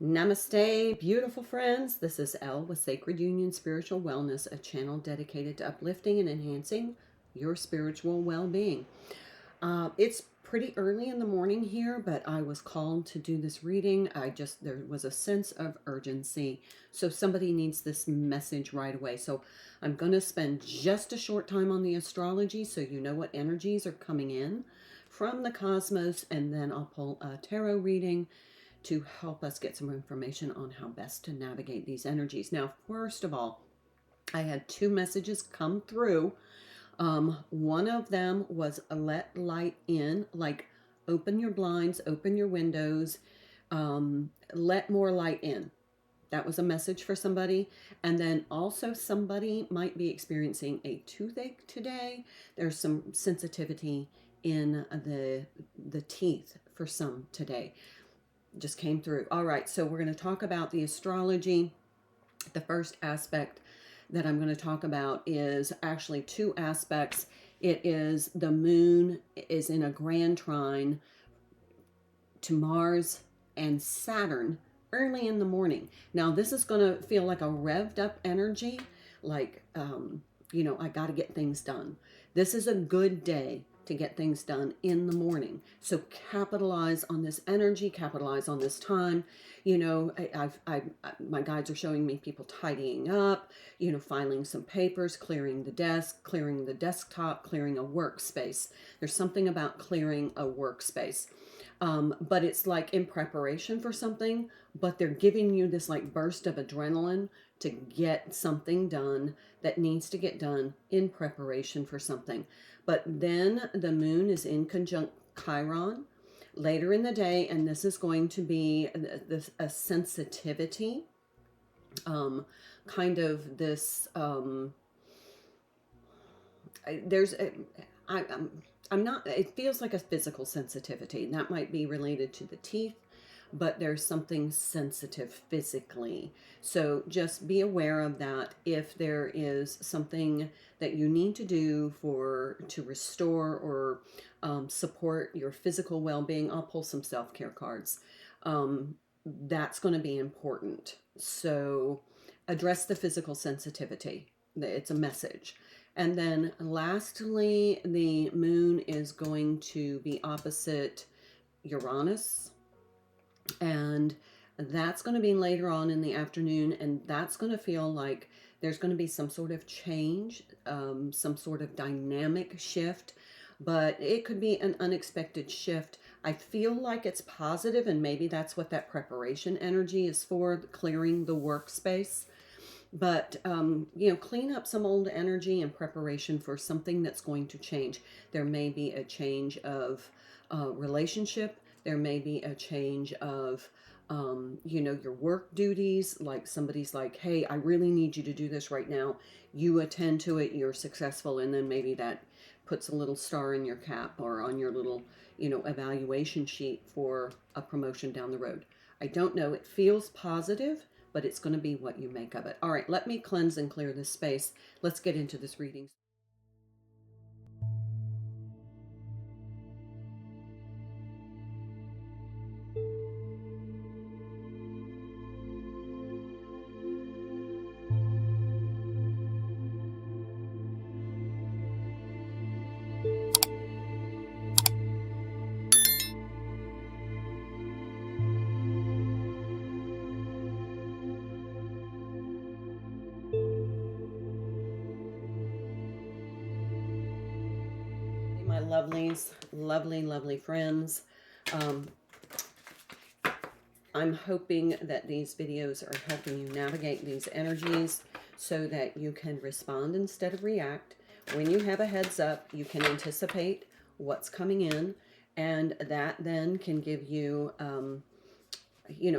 Namaste, beautiful friends. This is Elle with Sacred Union Spiritual Wellness, a channel dedicated to uplifting and enhancing your spiritual well-being. It's pretty early in the morning here, but I was called to do this reading. There was a sense of urgency. So somebody needs this message right away. So I'm going to spend just a short time on the astrology so you know what energies are coming in from the cosmos, and then I'll pull a tarot reading to help us get some information on how best to navigate these energies. Now, first of all, I had two messages come through. One of them was let light in, like open your blinds, open your windows, let more light in. That was a message for somebody. And then also somebody might be experiencing a toothache today. There's some sensitivity in the teeth for some today. Just came through. All right, so we're going to talk about the astrology. The first aspect that I'm going to talk about is actually two aspects. It is the moon is in a grand trine to Mars and Saturn early in the morning. Now, this is going to feel like a revved up energy, like, I got to get things done. This is a good day to get things done in the morning. So capitalize on this energy, capitalize on this time. My guides are showing me people tidying up, filing some papers, clearing the desk, clearing the desktop, clearing a workspace. There's something about clearing a workspace. But it's like in preparation for something, but they're giving you this like burst of adrenaline to get something done that needs to get done in preparation for something. But then the moon is in conjunct Chiron later in the day, and this is going to be a sensitivity, kind of this. There's a, I, I'm not. It feels like a physical sensitivity. That might be related to the teeth, but there's something sensitive physically. So just be aware of that. If there is something that you need to do to restore or support your physical well-being, I'll pull some self-care cards. That's going to be important. So address the physical sensitivity. It's a message. And then lastly, the moon is going to be opposite Uranus, and that's going to be later on in the afternoon, and that's going to feel like there's going to be some sort of change, some sort of dynamic shift, but it could be an unexpected shift. I feel like it's positive, and maybe that's what that preparation energy is for, clearing the workspace. But clean up some old energy in preparation for something that's going to change. There may be a change of relationship. There may be a change of your work duties. Like somebody's like, hey, I really need you to do this right now. You attend to it, you're successful, and then maybe that puts a little star in your cap or on your little evaluation sheet for a promotion down the road. I don't know. It feels positive, but it's going to be what you make of it. All right, let me cleanse and clear this space. Let's get into this reading. My lovelies, lovely, lovely friends. Um, I'm hoping that these videos are helping you navigate these energies so that you can respond instead of react. When you have a heads up, you can anticipate what's coming in, and that then can give you,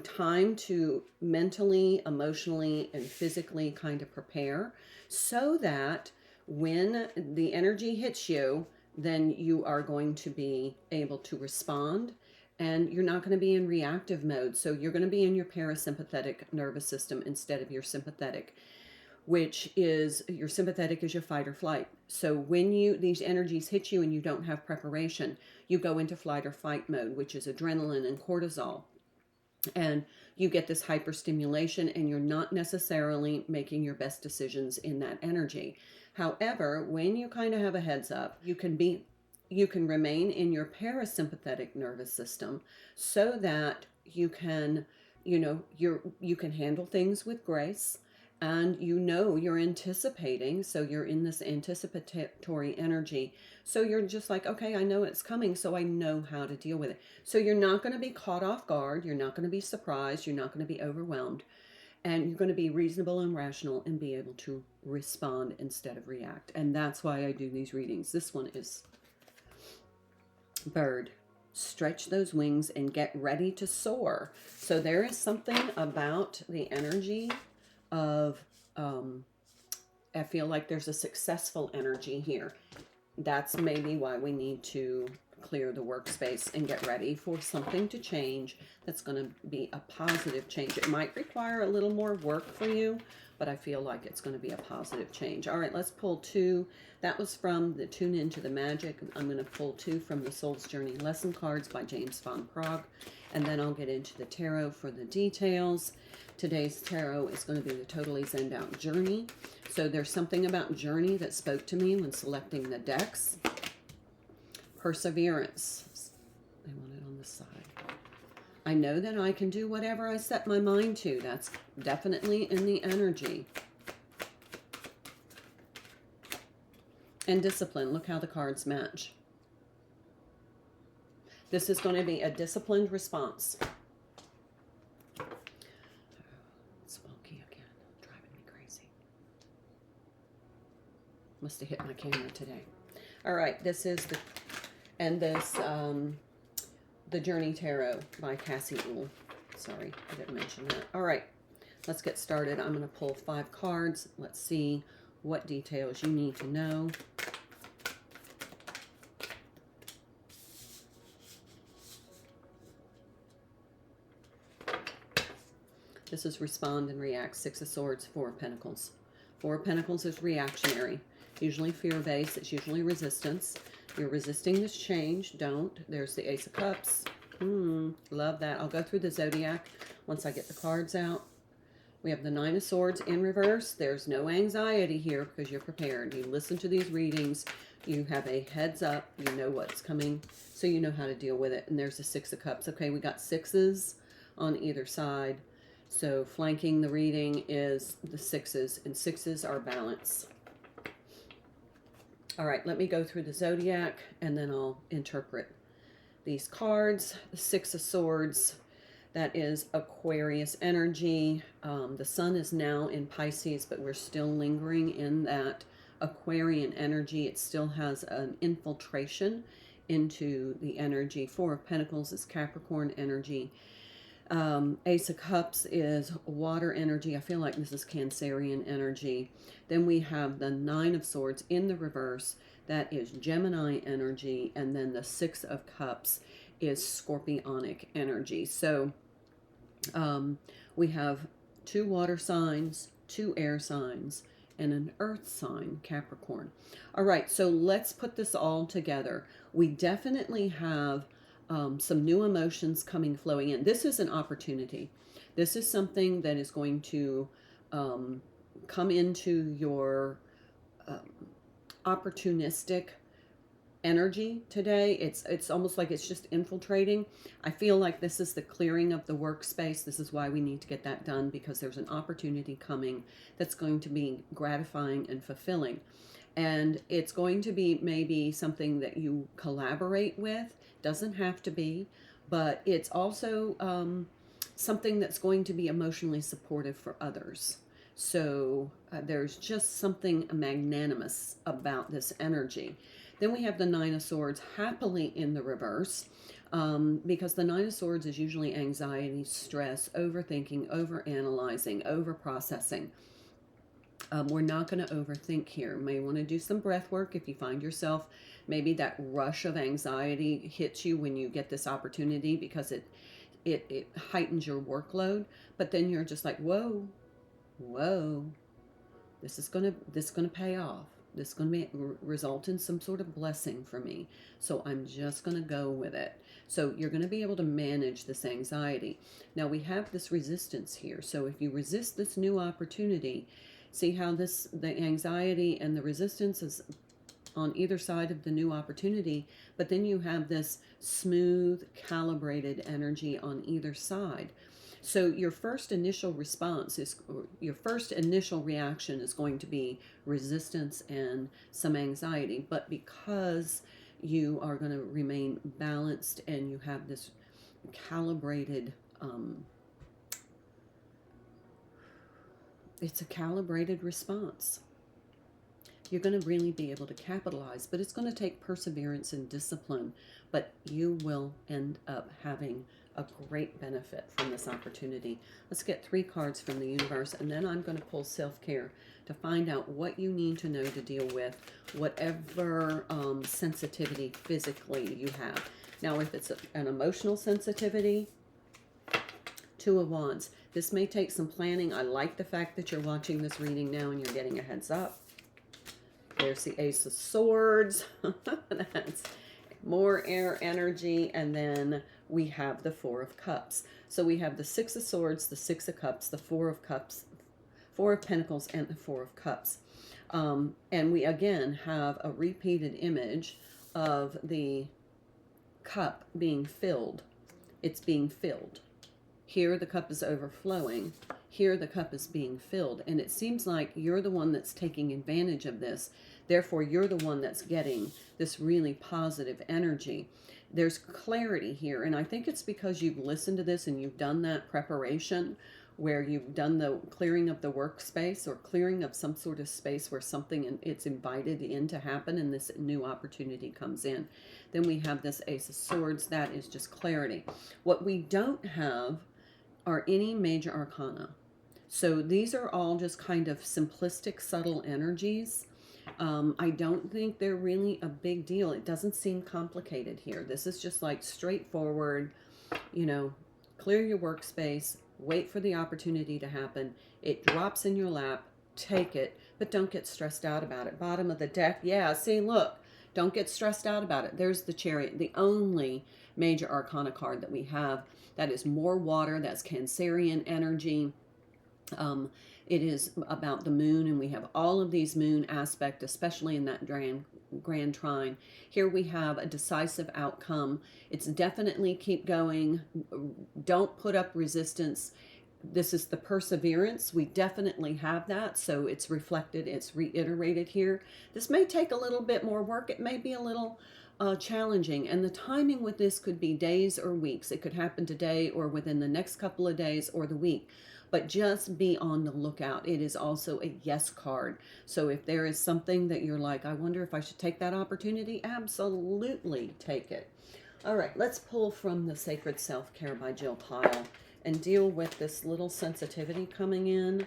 time to mentally, emotionally, and physically kind of prepare so that when the energy hits you, then you are going to be able to respond, and you're not going to be in reactive mode. So you're going to be in your parasympathetic nervous system instead of your sympathetic, which is your sympathetic is your fight or flight. So when these energies hit you and you don't have preparation, you go into flight or fight mode, which is adrenaline and cortisol. And you get this hyperstimulation, and you're not necessarily making your best decisions in that energy. However, when you kind of have a heads up, you can remain in your parasympathetic nervous system so that you can, you can handle things with grace, and you're anticipating, so you're in this anticipatory energy. So you're just like, okay, I know it's coming, so I know how to deal with it. So you're not going to be caught off guard, you're not going to be surprised, you're not going to be overwhelmed, and you're going to be reasonable and rational and be able to respond instead of react. And that's why I do these readings. This one is bird. Stretch those wings and get ready to soar. So there is something about the energy of, I feel like there's a successful energy here. That's maybe why we need to clear the workspace and get ready for something to change that's going to be a positive change. It might require a little more work for you, but I feel like it's going to be a positive change. All right, let's pull two. That was from the Tune Into the Magic. I'm going to pull two from the Soul's Journey Lesson Cards by James Van Praagh, and then I'll get into the tarot for the details. Today's tarot is going to be the Totally Zenned Out Journey. So there's something about journey that spoke to me when selecting the decks. Perseverance. I want it on the side. I know that I can do whatever I set my mind to. That's definitely in the energy. And discipline. Look how the cards match. This is going to be a disciplined response. It's wonky again. Driving me crazy. Must have hit my camera today. All right, this is the Journey Tarot by Cassie Uhl. Sorry, I didn't mention that. All right, let's get started. I'm going to pull 5 cards. Let's see what details you need to know. This is Respond and React. 6 of Swords, 4 of Pentacles. 4 of Pentacles is reactionary. Usually fear-based. It's usually resistance. You're resisting this change. Don't. There's the Ace of Cups. Love that. I'll go through the Zodiac once I get the cards out. We have the 9 of Swords in reverse. There's no anxiety here because you're prepared. You listen to these readings. You have a heads up. You know what's coming, so you know how to deal with it. And there's the 6 of Cups. Okay, we got 6s on either side. So flanking the reading is the 6s, and 6s are balance. All right, let me go through the Zodiac, and then I'll interpret these cards. The 6 of Swords, that is Aquarius energy. The sun is now in Pisces, but we're still lingering in that Aquarian energy. It still has an infiltration into the energy. 4 of Pentacles is Capricorn energy. Ace of Cups is water energy. I feel like this is Cancerian energy. Then we have the 9 of Swords in the reverse. That is Gemini energy. And then the 6 of Cups is Scorpionic energy. So we have 2 water signs, 2 air signs, and an earth sign, Capricorn. All right, so let's put this all together. We definitely have some new emotions flowing in. This is an opportunity. This is something that is going to come into your opportunistic energy today. It's almost like it's just infiltrating. I feel like this is the clearing of the workspace. This is why we need to get that done, because there's an opportunity coming that's going to be gratifying and fulfilling. And it's going to be maybe something that you collaborate with. Doesn't have to be, but it's also something that's going to be emotionally supportive for others. So there's just something magnanimous about this energy. Then we have the 9 of Swords happily in the reverse, because the 9 of Swords is usually anxiety, stress, overthinking, overanalyzing, overprocessing. We're not going to overthink here. You may want to do some breath work if you find yourself, maybe that rush of anxiety hits you when you get this opportunity, because it heightens your workload. But then you're just like, whoa, this is gonna pay off. This is going to result in some sort of blessing for me. So I'm just going to go with it. So you're going to be able to manage this anxiety. Now we have this resistance here. So if you resist this new opportunity, see how the anxiety and the resistance is on either side of the new opportunity, but then you have this smooth, calibrated energy on either side. So your first initial response is, your first initial reaction is going to be resistance and some anxiety, but because you are going to remain balanced and you have this calibrated, it's a calibrated response, you're going to really be able to capitalize. But it's going to take perseverance and discipline, but you will end up having a great benefit from this opportunity. Let's get 3 cards from the universe, and then I'm going to pull self-care to find out what you need to know to deal with whatever sensitivity physically you have. Now, if it's an emotional sensitivity, 2 of Wands. This may take some planning. I like the fact that you're watching this reading now and you're getting a heads up. There's the Ace of Swords. That's more air energy. And then we have the 4 of Cups. So we have the 6 of Swords, the 6 of Cups, the 4 of Cups, 4 of Pentacles, and the 4 of Cups. And we again have a repeated image of the cup being filled. It's being filled. Here the cup is overflowing. Here the cup is being filled. And it seems like you're the one that's taking advantage of this. Therefore, you're the one that's getting this really positive energy. There's clarity here. And I think it's because you've listened to this and you've done that preparation where you've done the clearing of the workspace or clearing of some sort of space where something it's invited in to happen and this new opportunity comes in. Then we have this Ace of Swords. That is just clarity. What we don't have are any major arcana. So these are all just kind of simplistic, subtle energies. I don't think they're really a big deal. It doesn't seem complicated here. This is just like straightforward, you know, clear your workspace, wait for the opportunity to happen. It drops in your lap, take it, but don't get stressed out about it. Bottom of the deck, yeah, see, look, don't get stressed out about it. There's the Chariot, the only major arcana card that we have. That is more water, that's Cancerian energy. It is about the moon, and we have all of these moon aspects, especially in that grand trine. Here we have a decisive outcome. It's definitely keep going. Don't put up resistance. This is the perseverance. We definitely have that. So it's reflected, it's reiterated here. This may take a little bit more work. It may be a little challenging. And the timing with this could be days or weeks. It could happen today or within the next couple of days or the week. But just be on the lookout. It is also a yes card. So if there is something that you're like, I wonder if I should take that opportunity, absolutely take it. All right, let's pull from the Sacred Self-Care by Jill Pyle and deal with this little sensitivity coming in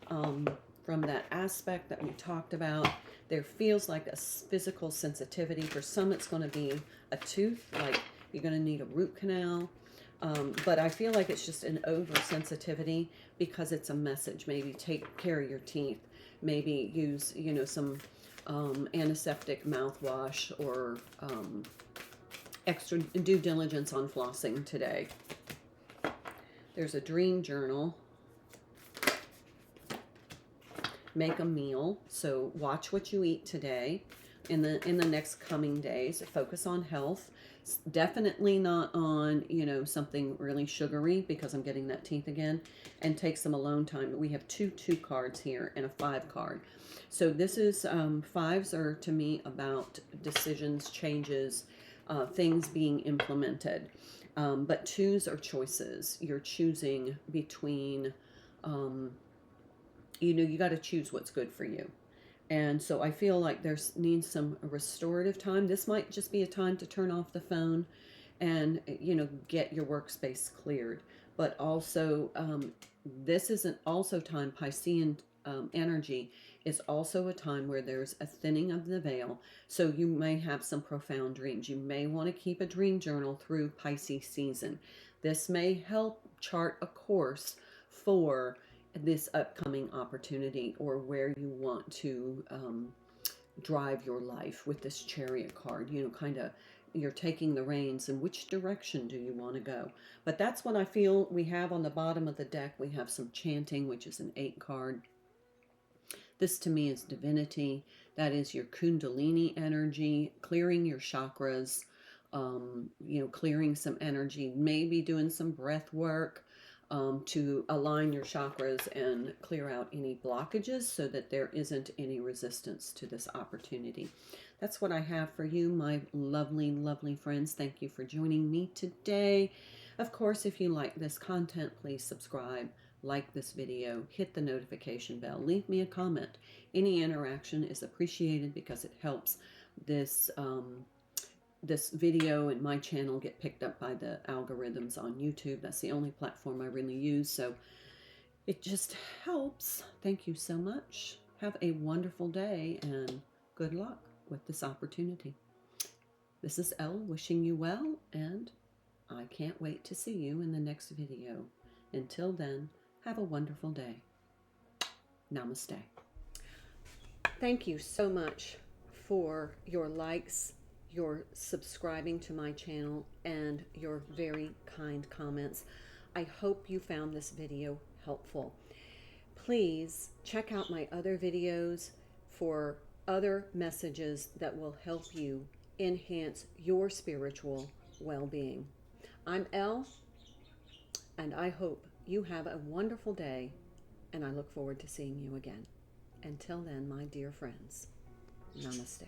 from that aspect that we talked about. There feels like a physical sensitivity. For some, it's going to be a tooth, like you're going to need a root canal. But I feel like it's just an oversensitivity because it's a message. Maybe take care of your teeth. Maybe use, you know, some antiseptic mouthwash or extra due diligence on flossing today. There's a dream journal. Make a meal. So watch what you eat today. In the next coming days, focus on health. Definitely not on, you know, something really sugary because I'm getting that teeth again. And take some alone time. We have two cards here and a 5 card. So this is, 5s are to me about decisions, changes, things being implemented. But 2s are choices. You're choosing between, you know, you got to choose what's good for you. And so I feel like needs some restorative time. This might just be a time to turn off the phone and, you know, get your workspace cleared. But also, this isn't also time, Piscean energy is also a time where there's a thinning of the veil. So you may have some profound dreams. You may want to keep a dream journal through Pisces season. This may help chart a course for this upcoming opportunity or where you want to drive your life with this Chariot card. You know, kind of you're taking the reins, and which direction do you want to go? But that's what I feel we have on the bottom of the deck. We have some chanting, which is an 8 card. This to me is divinity. That is your kundalini energy, clearing your chakras, you know, clearing some energy, maybe doing some breath work to align your chakras and clear out any blockages so that there isn't any resistance to this opportunity. That's what I have for you, my lovely, lovely friends. Thank you for joining me today. Of course, if you like this content, please subscribe, like this video, hit the notification bell, leave me a comment. Any interaction is appreciated because it helps this this video and my channel get picked up by the algorithms on YouTube. That's the only platform I really use, so it just helps. Thank you so much. Have a wonderful day and good luck with this opportunity. This is Elle wishing you well, and I can't wait to see you in the next video. Until then, have a wonderful day. Namaste. Thank you so much for your likes, your subscribing to my channel, and your very kind comments. I hope you found this video helpful. Please check out my other videos for other messages that will help you enhance your spiritual well-being. I'm Elle, and I hope you have a wonderful day, and I look forward to seeing you again. Until then, my dear friends, namaste.